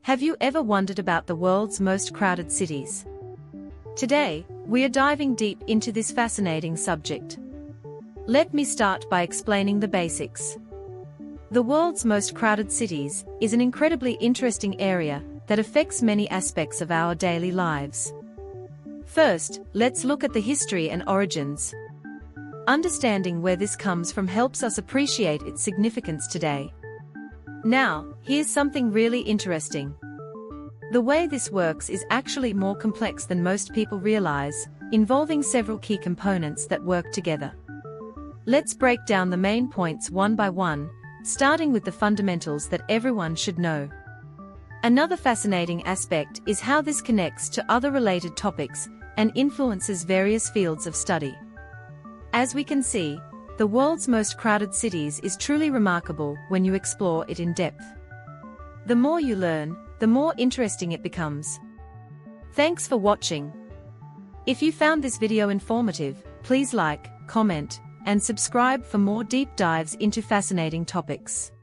Have you ever wondered about the world's most crowded cities? Today, we are diving deep into this fascinating subject. Let me start by explaining the basics. The world's most crowded cities is an incredibly interesting area that affects many aspects of our daily lives. First, let's look at the history and origins. Understanding where this comes from helps us appreciate its significance today. Now, here's something really interesting. The way this works is actually more complex than most people realize, involving several key components that work together. Let's break down the main points one by one, starting with the fundamentals that everyone should know. Another fascinating aspect is how this connects to other related topics and influences various fields of study. As we can see, the world's most crowded cities is truly remarkable when you explore it in depth. The more you learn, the more interesting it becomes. Thanks for watching. If you found this video informative, please like, comment, and subscribe for more deep dives into fascinating topics.